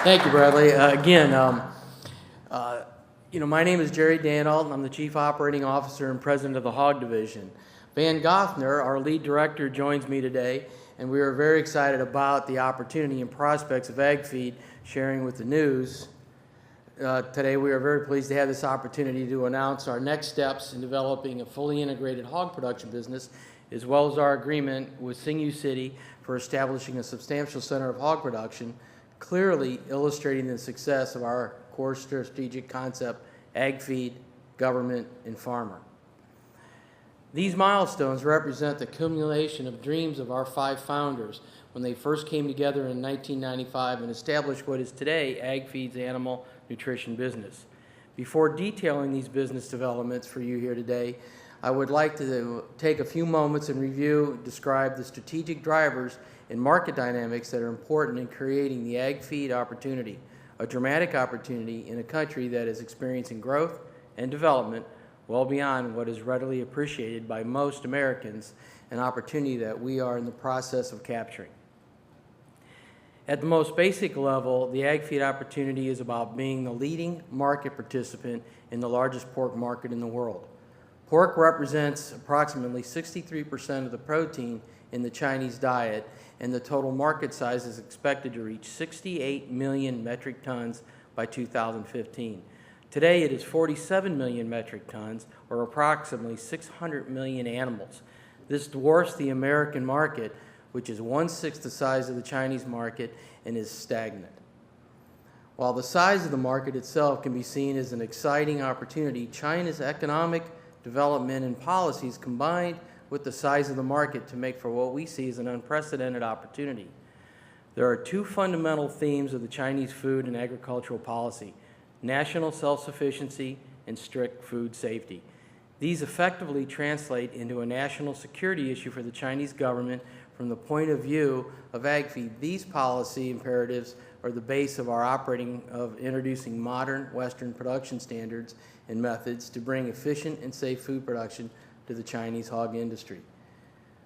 Thank you, Bradley. My name is Jerry Danalt, and I'm the Chief Operating Officer and President of the Hog Division. Van Gothner, our lead director, joins me today, and we are very excited about the opportunity and prospects of AgFeed sharing with the news. Today, we are very pleased to have this opportunity to announce our next steps in developing a fully integrated hog production business, as well as our agreement with Sinew City for establishing a substantial center of hog production, clearly illustrating the success of our core strategic concept, AgFeed, government, and farmer. These milestones represent the accumulation of dreams of our 5 founders when they first came together in 1995 and established what is today AgFeed's animal nutrition business. Before detailing these business developments for you here today, I would like to take a few moments and describe the strategic drivers and market dynamics that are important in creating the AgFeed opportunity, a dramatic opportunity in a country that is experiencing growth and development well beyond what is readily appreciated by most Americans, an opportunity that we are in the process of capturing. At the most basic level, the AgFeed opportunity is about being the leading market participant in the largest pork market in the world. Pork represents approximately 63% of the protein in the Chinese diet, and the total market size is expected to reach 68 million metric tons by 2015. Today, it is 47 million metric tons, or approximately 600 million animals. This dwarfs the American market, which is 1/6 the size of the Chinese market and is stagnant. While the size of the market itself can be seen as an exciting opportunity, China's economic development and policies combined with the size of the market to make for what we see as an unprecedented opportunity. There are 2 fundamental themes of the Chinese food and agricultural policy: national self-sufficiency and strict food safety. These effectively translate into a national security issue for the Chinese government. From the point of view of AgFeed, these policy imperatives are the base of our introducing modern Western production standards and methods to bring efficient and safe food production to the Chinese hog industry.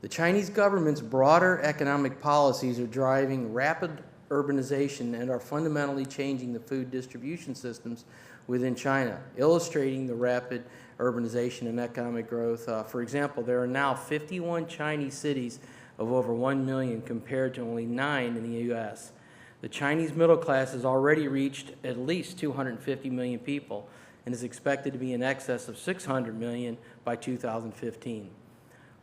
The Chinese government's broader economic policies are driving rapid urbanization and are fundamentally changing the food distribution systems within China, illustrating the rapid urbanization and economic growth. For example, there are now 51 Chinese cities of over 1 million compared to only 9 in the U.S. The Chinese middle class has already reached at least 250 million people and is expected to be in excess of 600 million by 2015.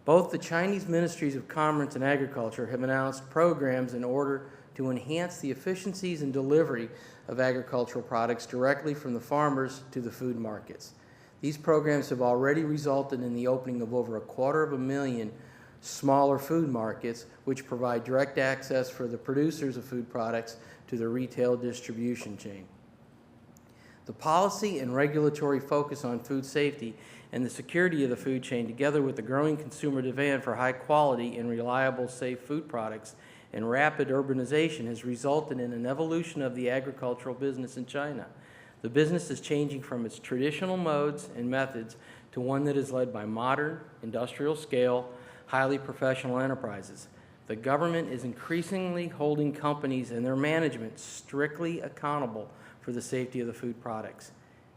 Both the Chinese Ministries of Commerce and Agriculture have announced programs in order to enhance the efficiencies and delivery of agricultural products directly from the farmers to the food markets. These programs have already resulted in the opening of over 250,000 smaller food markets, which provide direct access for the producers of food products to the retail distribution chain. The policy and regulatory focus on food safety and the security of the food chain, together with the growing consumer demand for high quality and reliable, safe food products and rapid urbanization, has resulted in an evolution of the agricultural business in China. The business is changing from its traditional modes and methods to one that is led by modern, industrial scale, highly professional enterprises. The government is increasingly holding companies and their management strictly accountable for the safety of the food products.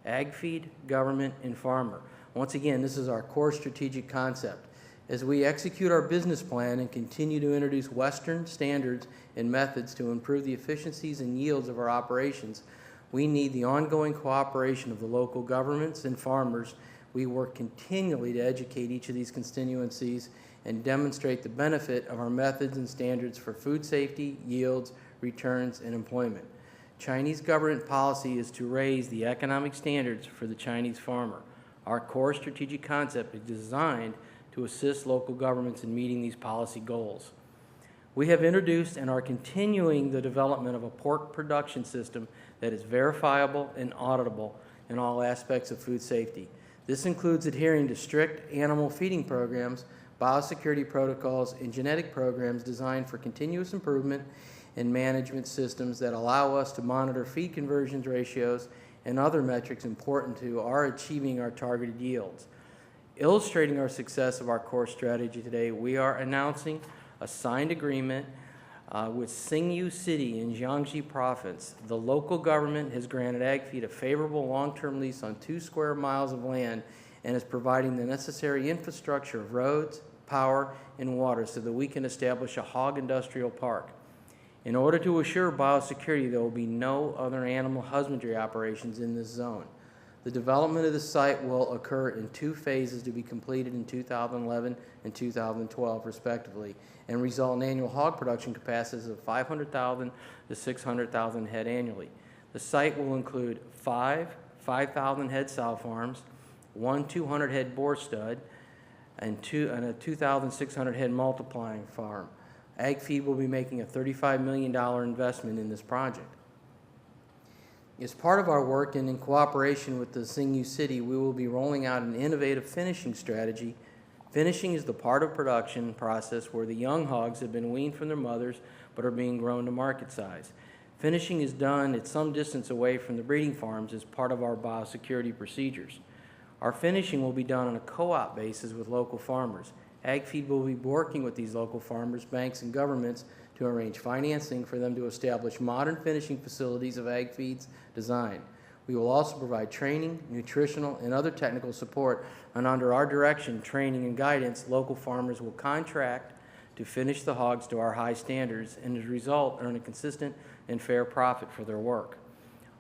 AgFeed, government, and farmer. Once again, this is our core strategic concept. As we execute our business plan and continue to introduce Western standards and methods to improve the efficiencies and yields of our operations, we need the ongoing cooperation of the local governments and farmers. We work continually to educate each of these constituencies and demonstrate the benefit of our methods and standards for food safety, yields, returns, and employment. Chinese government policy is to raise the economic standards for the Chinese farmer. Our core strategic concept is designed to assist local governments in meeting these policy goals. We have introduced and are continuing the development of a pork production system that is verifiable and auditable in all aspects of food safety. This includes adhering to strict animal feeding programs, biosecurity protocols, and genetic programs designed for continuous improvement and management systems that allow us to monitor feed conversion ratios and other metrics important to our achieving our targeted yields. Illustrating our success of our core strategy today, we are announcing a signed agreement With Xingyu City in Jiangxi Province, the local government has granted AgFeed a favorable long-term lease on 2 square miles of land and is providing the necessary infrastructure of roads, power, and water so that we can establish a hog industrial park. In order to assure biosecurity, there will be no other animal husbandry operations in this zone. The development of the site will occur in 2 phases to be completed in 2011 and 2012, respectively, and result in annual hog production capacities of 500,000 to 600,000 head annually. The site will include 5 5,000 head sow farms, 1 200 head boar stud, and a 2,600 head multiplying farm. AgFeed will be making a $35 million investment in this project. As part of our work and in cooperation with the Xingyu City, we will be rolling out an innovative finishing strategy. Finishing is the part of production process where the young hogs have been weaned from their mothers but are being grown to market size. Finishing is done at some distance away from the breeding farms as part of our biosecurity procedures. Our finishing will be done on a co-op basis with local farmers. AgFeed will be working with these local farmers, banks, and governments to arrange financing for them to establish modern finishing facilities of AgFeed's design. We will also provide training, nutritional, and other technical support, and under our direction, training, and guidance, local farmers will contract to finish the hogs to our high standards and as a result earn a consistent and fair profit for their work.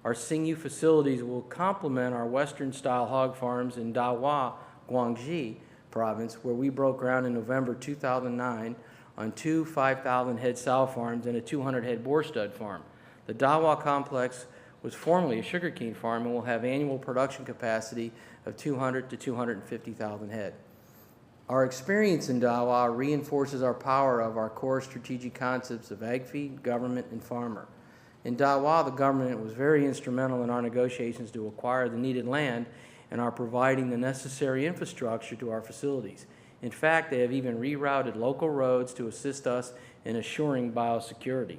Our Xingyu facilities will complement our Western-style hog farms in Dahua, Guangxi Province, where we broke ground in November 2009 on 2 5,000 head sow farms and a 200 head boar stud farm. The Dahua complex was formerly a sugarcane farm and will have annual production capacity of 200 to 250,000 head. Our experience in Dahua reinforces our power of our core strategic concepts of AgFeed, government, and farmer. In Dahua, the government was very instrumental in our negotiations to acquire the needed land and are providing the necessary infrastructure to our facilities. In fact, they have even rerouted local roads to assist us in assuring biosecurity.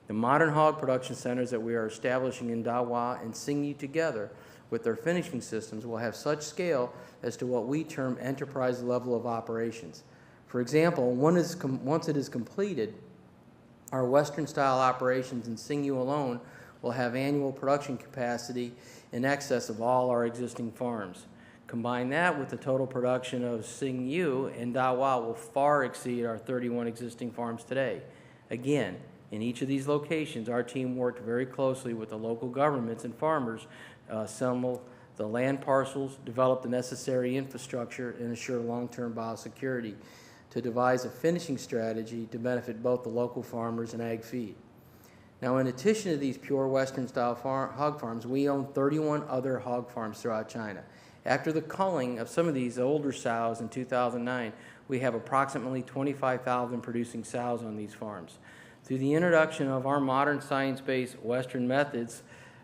The modern hog production centers that we are establishing in Dahua and Xingyu together with their finishing systems will have such scale as to what we term enterprise level of operations. For example, once it is completed, our Western-style operations in Xingyu alone will have annual production capacity in excess of all our existing farms. Combine that with the total production of Xingyu and Dahua will far exceed our 31 existing farms today. Again, in each of these locations, our team worked very closely with the local governments and farmers to assemble the land parcels, develop the necessary infrastructure, and ensure long-term biosecurity to devise a finishing strategy to benefit both the local farmers and AgFeed. Now, in addition to these pure Western-style hog farms, we own 31 other hog farms throughout China. After the culling of some of these older sows in 2009, we have approximately 25,000 producing sows on these farms. Through the introduction of our modern science-based Western methods,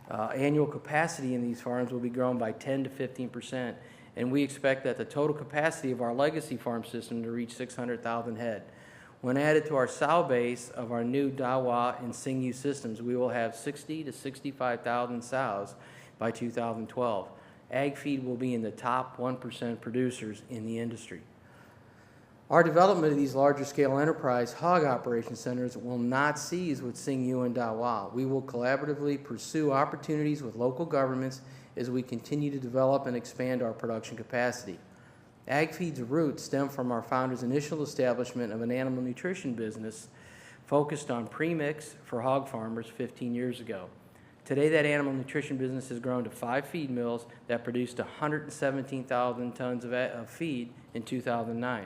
annual capacity in these farms will be grown by 10 to 15%, and we expect that the total capacity of our legacy farm system to reach 600,000 head. When added to our sow base of our new Dahua and Xingyu systems, we will have 60 to 65,000 sows by 2012. AgFeed will be in the top 1% producers in the industry. Our development of these larger scale enterprise hog operation centers will not cease with Xingyu and Dahua. We will collaboratively pursue opportunities with local governments as we continue to develop and expand our production capacity. AgFeed's roots stem from our founder's initial establishment of an animal nutrition business focused on premix for hog farmers 15 years ago. Today, that animal nutrition business has grown to 5 feed mills that produced 117,000 tons of feed in 2009.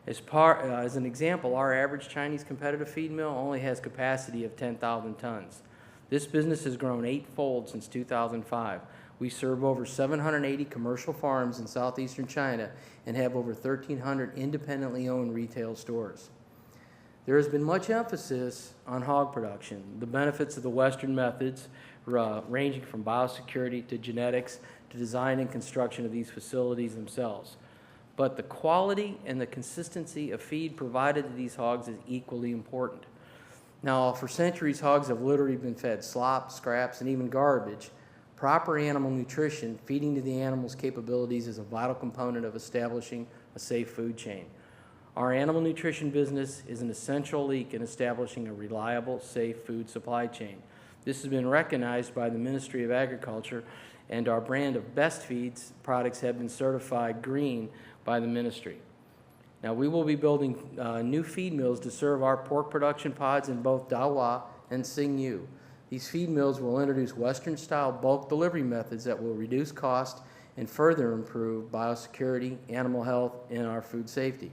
As an example, our average Chinese competitive feed mill only has capacity of 10,000 tons. This business has grown 8-fold since 2005. We serve over 780 commercial farms in southeastern China and have over 1,300 independently owned retail stores. There has been much emphasis on hog production, the benefits of the Western methods, ranging from biosecurity to genetics to design and construction of these facilities themselves. But the quality and the consistency of feed provided to these hogs is equally important. Now, for centuries, hogs have literally been fed slop, scraps, and even garbage. Proper animal nutrition, feeding to the animal's capabilities, is a vital component of establishing a safe food chain. Our animal nutrition business is an essential link in establishing a reliable, safe food supply chain. This has been recognized by the Ministry of Agriculture, and our brand of Best Feeds products have been certified green by the ministry. Now, we will be building new feed mills to serve our pork production pods in both Dahua and Xingyu. These feed mills will introduce Western-style bulk delivery methods that will reduce cost and further improve biosecurity, animal health, and our food safety.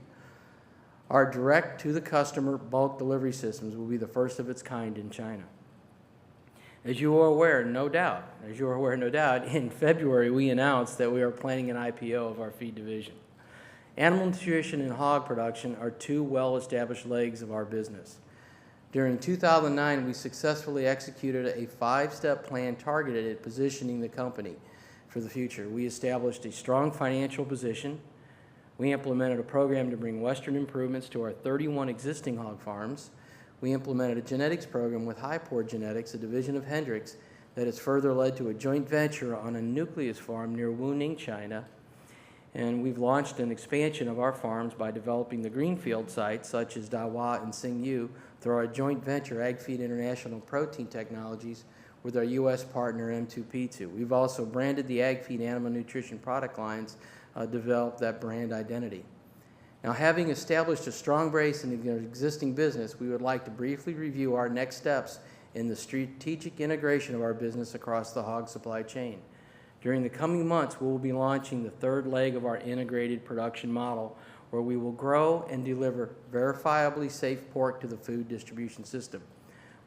Our direct-to-the-customer bulk delivery systems will be the first of its kind in China. As you are aware, no doubt, in February we announced that we are planning an IPO of our feed division. Animal nutrition and hog production are two well-established legs of our business. During 2009, we successfully executed a 5-step plan targeted at positioning the company for the future. We established a strong financial position. We implemented a program to bring Western improvements to our 31 existing hog farms. We implemented a genetics program with Highport Genetics, a division of Hendricks, that has further led to a joint venture on a nucleus farm near Wuning, China. And we've launched an expansion of our farms by developing the greenfield sites, such as Dahua and Xingyu, through our joint venture, AgFeed International Protein Technologies, with our U.S. partner, M2P2. We've also branded the AgFeed animal nutrition product lines, developed that brand identity. Now, having established a strong base in the existing business, we would like to briefly review our next steps in the strategic integration of our business across the hog supply chain. During the coming months, we will be launching the third leg of our integrated production model, where we will grow and deliver verifiably safe pork to the food distribution system.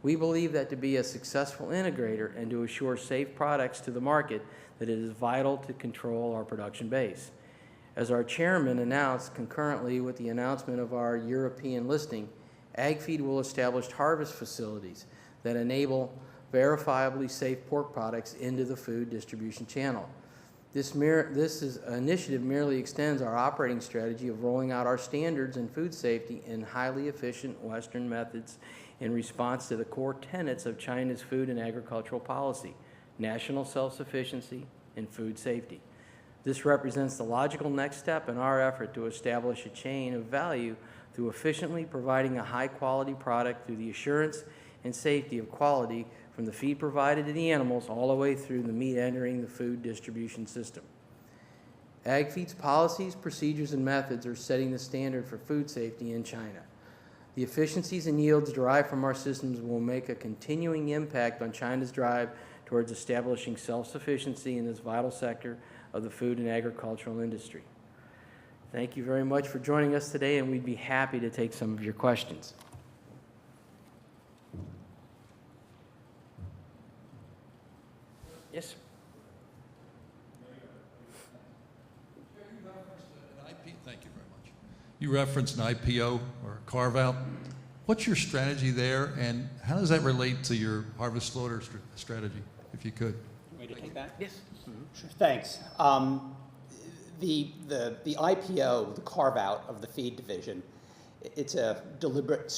We believe that to be a successful integrator and to assure safe products to the market, that it is vital to control our production base. As our chairman announced concurrently with the announcement of our European listing, AgFeed will establish harvest facilities that enable verifiably safe pork products into the food distribution channel. This initiative merely extends our operating strategy of rolling out our standards in food safety in highly efficient Western methods in response to the core tenets of China's food and agricultural policy: national self-sufficiency and food safety. This represents the logical next step in our effort to establish a chain of value through efficiently providing a high-quality product through the assurance and safety of quality from the feed provided to the animals all the way through the meat entering the food distribution system. AgFeed's policies, procedures, and methods are setting the standard for food safety in China. The efficiencies and yields derived from our systems will make a continuing impact on China's drive towards establishing self-sufficiency in this vital sector of the food and agricultural industry. Thank you very much for joining us today, and we'd be happy to take some of your questions. Yes, sir. Thank you very much. You referenced an IPO or carve-out. What's your strategy there, and how does that relate to your harvest slaughter strategy, if you could? Want me to take that? Yes. Mm-hmm. Sure. Thanks. The IPO, the carve-out of the feed division, it's a deliberate